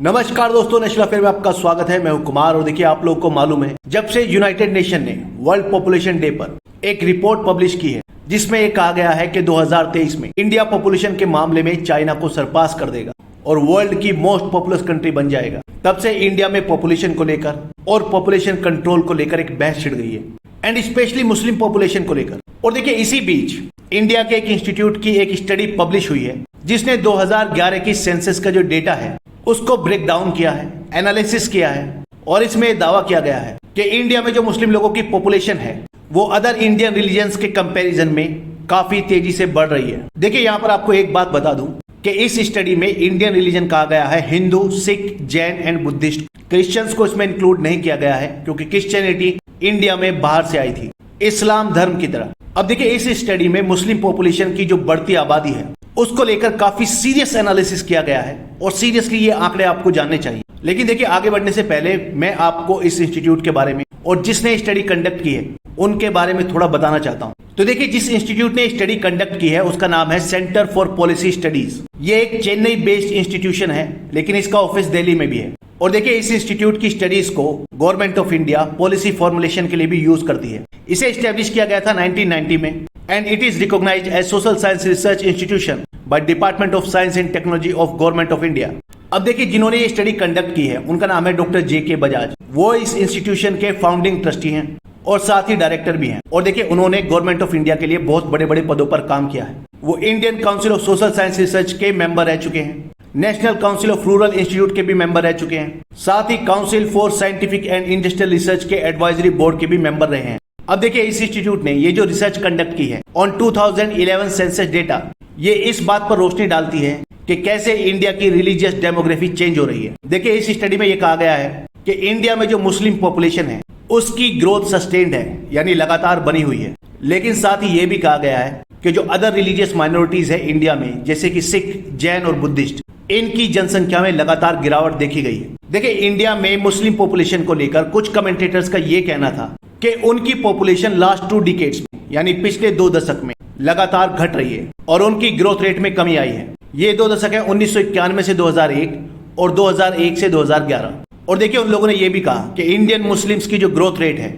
नमस्कार दोस्तों, national affair में आपका स्वागत है। मैं हूं कुमार और देखिए आप लोगों को मालूम है, जब से यूनाइटेड नेशन ने वर्ल्ड पॉपुलेशन डे पर एक रिपोर्ट पब्लिश की है जिसमें ये कहा गया है कि 2023 में इंडिया पॉपुलेशन के मामले में चाइना को सरपास कर देगा और वर्ल्ड की मोस्ट पॉपुलस कंट्री बन जाएगा। तब से इंडिया में पॉपुलेशन को लेकर और पॉपुलेशन कंट्रोल को लेकर एक बहस छिड़ गई है, एंड स्पेशली मुस्लिम पॉपुलेशन को लेकर। और देखिए इसी बीच इंडिया के एक इंस्टीट्यूट की एक स्टडी पब्लिश हुई है जिसने 2011 की सेंसस का जो डेटा है उसको ब्रेक डाउन किया है, एनालिसिस किया है, और इसमें दावा किया गया है कि इंडिया में जो मुस्लिम लोगों की पॉपुलेशन है वो अदर इंडियन रिलीजन्स के कंपैरिजन में काफी तेजी से बढ़ रही है। देखिए यहाँ पर आपको एक बात बता दूं कि इस स्टडी में इंडियन रिलीजन कहा गया है Hindu, Sikh, Jain and Buddhist. Christians को इसमें इंक्लूड नहीं किया गया है क्योंकि क्रिश्चियनिटी इंडिया में बाहर से आई थी, इस्लाम धर्म की तरह। अब देखिए इस स्टडी में मुस्लिम पॉपुलेशन की जो बढ़ती आबादी है उसको लेकर काफी सीरियस एनालिसिस किया गया है और सीरियसली ये आंकड़े आपको जानने चाहिए। लेकिन देखिए आगे बढ़ने से पहले मैं आपको इस इंस्टीट्यूट के बारे में और जिसने स्टडी कंडक्ट की है उनके बारे में थोड़ा बताना चाहता हूं। तो देखिए जिस इंस्टीट्यूट ने स्टडी कंडक्ट की है उसका नाम है सेंटर फॉर पॉलिसी स्टडीज। ये एक चेन्नई बेस्ड इंस्टीट्यूशन है लेकिन इसका ऑफिस दिल्ली में भी है। और देखिए इस इंस्टीट्यूट की स्टडीज को government of India policy formulation के लिए भी यूज करती है। इसे एस्टेब्लिश किया गया था 1990 में and it is recognised as social science research institution by department of science and technology of government of India. अब देखिए जिन्होंने ये स्टडी कंडक्ट की है उनका नाम है डॉक्टर JK बजाज। वो इस इंस्टीट्यूशन के फाउंडिंग ट्रस्टी हैं और साथ ही डायरेक्टर भी हैं। और देखिए उन्होंने गवर्नमेंट ऑफ इंडिया के लिए बहुत बड़े बड़े पदों पर काम किया है। वो Indian council of social science research के मेंबर रह चुके हैं, national council of rural institute के भी मेंबर रह चुके हैं, साथ ही council for scientific and industrial research के एडवाइजरी बोर्ड के भी मेंबर रहे हैं। अब देखिए इस इंस्टीट्यूट ने ये जो रिसर्च कंडक्ट की है ऑन 2011 सेंसस डेटा, ये इस बात पर रोशनी डालती है कि कैसे इंडिया की रिलीजियस डेमोग्राफी चेंज हो रही है। देखिए इस स्टडी में ये कहा गया है कि इंडिया में जो मुस्लिम पॉपुलेशन है उसकी ग्रोथ सस्टेन्ड है, यानी लगातार बनी हुई है। लेकिन साथ ही ये भी कहा गया है कि जो अदर रिलीजियस माइनॉरिटीज है इंडिया में, जैसे कि सिख, जैन और बुद्धिस्ट, इनकी जनसंख्या में लगातार गिरावट देखी गई है। देखिए इंडिया में मुस्लिम पॉपुलेशन को लेकर कुछ कमेंटेटर्स का ये कहना था कि उनकी पॉपुलेशन लास्ट 2 डिकेड्स में, यानी पिछले 2 दशक में लगातार घट रही है और उनकी ग्रोथ रेट में कमी आई है। ये 2 दशक है 1991 से 2001 और 2001 से 2011। और देखिए उन लोगों ने ये भी कहा कि इंडियन मुस्लिम्स की जो ग्रोथ रेट है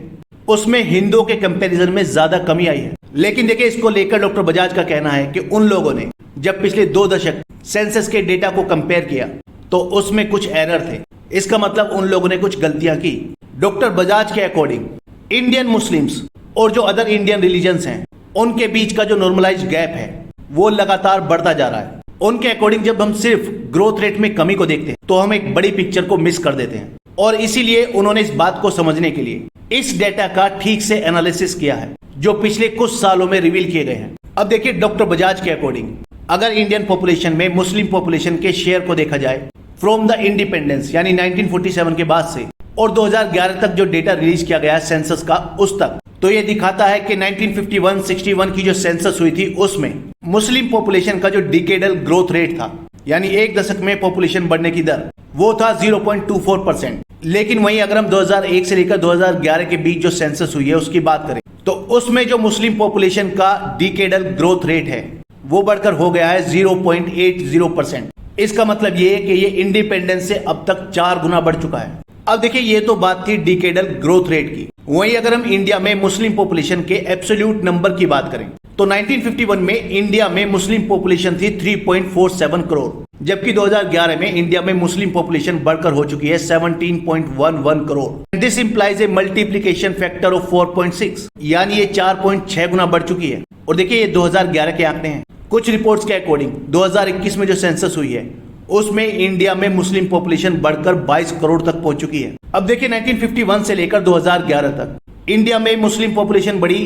उसमें हिंदुओं के कंपैरिजन में ज्यादा कमी आई है। लेकिन देखिए इसको लेकर डॉक्टर बजाज का कहना है कि उन लोगों ने जब पिछले 2 दशक सेंसस के डेटा को कंपेयर किया तो उसमें कुछ एरर थे। इसका मतलब उन लोगों ने कुछ गलतियां की। डॉक्टर बजाज के अकॉर्डिंग इंडियन मुस्लिम्स और जो अदर इंडियन रिलीजन्स हैं उनके बीच का जो नॉर्मलाइज्ड गैप है वो लगातार बढ़ता जा रहा है। उनके अकॉर्डिंग जब हम सिर्फ ग्रोथ रेट में कमी को देखते हैं तो हम एक बड़ी पिक्चर को मिस कर देते हैं, और इसीलिए उन्होंने इस बात को समझने के लिए इस डेटा का ठीक से एनालिसिस किया है जो पिछले कुछ सालों में रिवील किए गए हैं। अब देखिए डॉक्टर बजाज के अकॉर्डिंग अगर इंडियन पॉपुलेशन में मुस्लिम पॉपुलेशन के शेयर को देखा जाए फ्रॉम द इंडिपेंडेंस यानी 1947 के बाद से और 2011 तक जो डेटा रिलीज किया गया सेंसस का उस तक, तो ये दिखाता है कि 1951-61 की जो सेंसस हुई थी उसमें मुस्लिम पॉपुलेशन का जो डिकेडल ग्रोथ रेट था, यानी 1 दशक में पॉपुलेशन बढ़ने की दर, वो था 0.24%। लेकिन वहीं अगर हम 2001 से लेकर 2011 के बीच जो सेंसस हुई है उसकी बात करें तो उसमें जो मुस्लिम पॉपुलेशन का डिकेडल ग्रोथ रेट है वो बढ़कर हो गया है 0.80%। इसका मतलब ये है कि ये इंडिपेंडेंस से अब तक 4 गुना बढ़ चुका है। अब देखिए ये तो बात थी डिकेडल ग्रोथ रेट की। वहीं अगर हम इंडिया में मुस्लिम पॉपुलेशन के एब्सोल्यूट नंबर की बात करें तो 1951 में इंडिया में मुस्लिम पॉपुलेशन थी 3.47 करोड़, जबकि 2011 में इंडिया में मुस्लिम पॉपुलेशन बढ़कर हो चुकी है 17.11 crore. This implies A multiplication factor of 4.6, यानी ये 4.6 गुना बढ़ चुकी है। और देखिए ये 2011 के आंकड़े हैं। कुछ रिपोर्ट्स के अकॉर्डिंग 2021 में जो सेंसस हुई है उसमें इंडिया में मुस्लिम पॉपुलेशन बढ़कर 22 करोड़ तक पहुंच चुकी है। अब देखिए 1951 से लेकर 2011 तक इंडिया में मुस्लिम पॉपुलेशन बढ़ी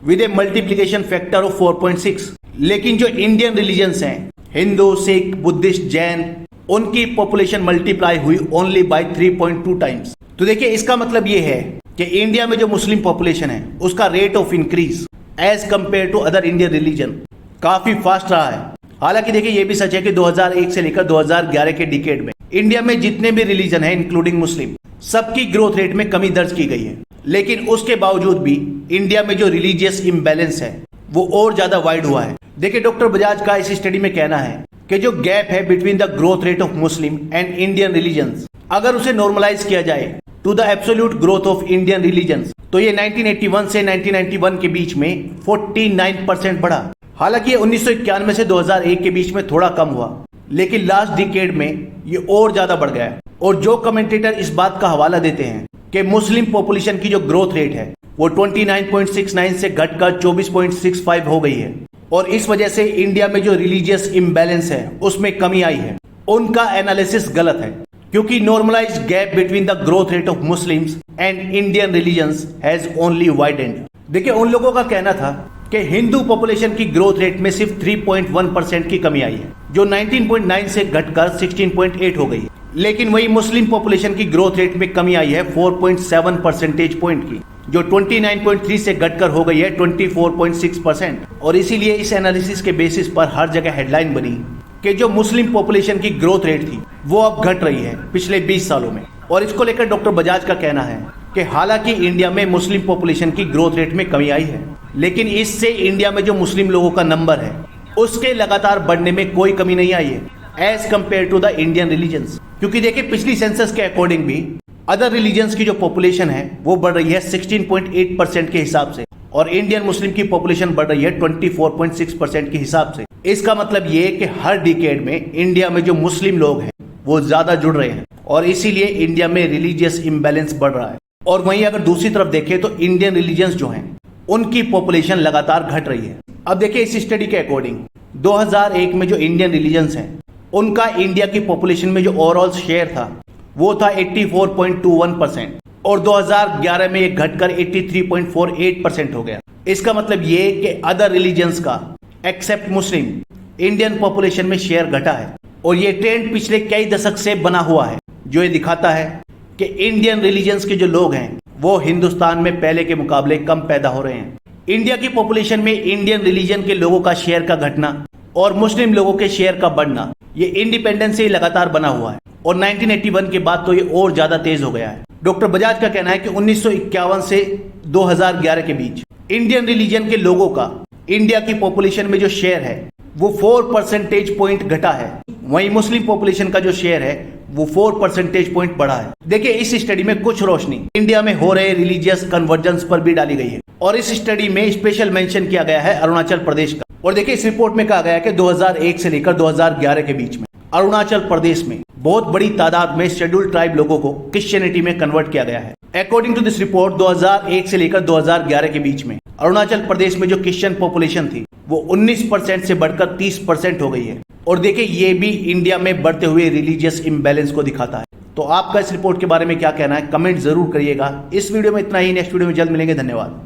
with A multiplication factor of 4.6, लेकिन जो इंडियन रिलीजन्स हैं हिंदू, सिख, बुद्धिस्ट, जैन, उनकी पॉपुलेशन मल्टीप्लाई हुई ओनली बाय 3.2 टाइम्स। तो देखिए इसका मतलब ये है कि इंडिया में जो मुस्लिम पॉपुलेशन है उसका rate of increase as compare to other Indian religion काफी फास्ट रहा है। हालांकि देखिए ये भी सच है कि 2001 से लेकर 2011 के डिकेड में इंडिया में जितने भी रिलीजन है इंक्लूडिंग मुस्लिम, सबकी ग्रोथ रेट में कमी दर्ज की गई है। लेकिन उसके बावजूद भी इंडिया में जो रिलीजियस इम्बैलेंस है वो और ज्यादा वाइड हुआ है। देखिए डॉक्टर बजाज का इस स्टडी में कहना है कि जो गैप है between the growth rate of Muslim and Indian religions, अगर उसे नॉर्मलाइज किया जाए to the absolute growth of Indian religions, तो ये 1981 से 1991 के बीच में 49% बढ़ा। हालांकि ये 1991 से 2001 के बीच में थोड़ा कम हुआ, लेकिन लास्ट डिकेड में ये और ज्यादा बढ़ गया। और जो कमेंटेटर इस बात का हवाला देते हैं कि मुस्लिम पॉपुलेशन की जो ग्रोथ रेट है वो 29.69 से घटकर 24.65 हो गई है और इस वजह से इंडिया में जो रिलीजियस इम्बैलेंस है उसमें कमी आई है, उनका एनालिसिस गलत है, क्योंकि normalised gap between the growth rate of Muslims and Indian religions has only widened. देखिए, उन लोगों का कहना था कि हिंदू पॉपुलेशन की ग्रोथ रेट में सिर्फ 3.1% की कमी आई है, जो 19.9 से घटकर 16.8 हो गई है। लेकिन वही मुस्लिम पॉपुलेशन की ग्रोथ रेट में कमी आई है 4.7 परसेंटेज पॉइंट की, जो 29.3 से घटकर हो गई है 24.6%। और इसीलिए इस एनालिसिस के बेसिस पर हर जगह हेडलाइन बनी कि जो मुस्लिम पॉपुलेशन की ग्रोथ रेट थी वो अब घट रही है पिछले 20 सालों में। और इसको लेकर डॉक्टर बजाज का कहना है कि हालांकि इंडिया में मुस्लिम पॉपुलेशन की ग्रोथ रेट में कमी आई है, लेकिन इससे इंडिया में जो मुस्लिम लोगों का नंबर है उसके लगातार बढ़ने में कोई कमी नहीं आई है as compare to the Indian religions. क्योंकि देखिए, पिछली सेंसस के अकॉर्डिंग भी अदर रिलीजन्स की जो पॉपुलेशन है वो बढ़ रही है 16.8% के हिसाब से, और इंडियन मुस्लिम की पॉपुलेशन बढ़ रही है 24.6% के हिसाब से। इसका मतलब ये कि हर डिकेड में इंडिया में जो मुस्लिम लोग हैं वो ज्यादा जुड़ रहे हैं और इसीलिए इंडिया में रिलीजियस इम्बैलेंस बढ़ रहा है। और वहीं अगर दूसरी तरफ देखें तो इंडियन रिलीजन्स जो हैं उनकी पॉपुलेशन लगातार घट रही है। अब देखिए, इस स्टडी के अकॉर्डिंग 2001 में जो इंडियन रिलीजन्स हैं उनका इंडिया की पॉपुलेशन में जो ओवरऑल शेयर था वो था 84.21% और 2011 में ये घटकर 83.48% हो गया। इसका मतलब ये कि अदर रिलीजन्स का एक्सेप्ट मुस्लिम इंडियन पॉपुलेशन में शेयर घटा है और ये ट्रेंड पिछले कई दशक से बना हुआ है, जो ये दिखाता है कि इंडियन रिलीजन्स के जो लोग हैं वो हिंदुस्तान में पहले के मुकाबले कम पैदा हो रहे हैं। इंडिया की पॉपुलेशन में इंडियन रिलीजन के लोगों का शेयर का घटना और मुस्लिम लोगों के शेयर का बढ़ना ये इंडिपेंडेंस से ही लगातार बना हुआ है और 1981 के बाद तो ये और ज्यादा तेज हो गया है। डॉक्टर बजाज का कहना है कि 1951 से 2011 के बीच इंडियन रिलीजन के लोगों का इंडिया की पॉपुलेशन में जो शेयर है वो 4 परसेंटेज पॉइंट घटा है, वहीं मुस्लिम पॉपुलेशन का जो शेयर है वो 4 परसेंटेज पॉइंट बढ़ा है। देखिए, इस स्टडी में कुछ रोशनी इंडिया में हो रहे रिलीजियस कन्वर्जेंस पर भी डाली गई है और इस स्टडी में स्पेशल मेंशन किया गया है अरुणाचल प्रदेश का। और देखिए, इस रिपोर्ट में कहा गया है कि 2001 से लेकर 2011 के बीच में अरुणाचल प्रदेश में बहुत बड़ी तादाद में शेड्यूल्ड ट्राइब लोगों को क्रिश्चियनिटी में कन्वर्ट किया गया है। अकॉर्डिंग टू दिस रिपोर्ट 2001 से लेकर 2011 के बीच में अरुणाचल प्रदेश में जो क्रिश्चियन पॉपुलेशन थी वो 19% से बढ़कर 30% हो गई है। और देखिए, ये भी इंडिया में बढ़ते हुए रिलीजियस इम्बैलेंस को दिखाता है। तो आपका इस रिपोर्ट के बारे में क्या कहना है, कमेंट जरूर करिएगा। इस वीडियो में इतना ही, नेक्स्ट वीडियो में जल्द मिलेंगे। धन्यवाद।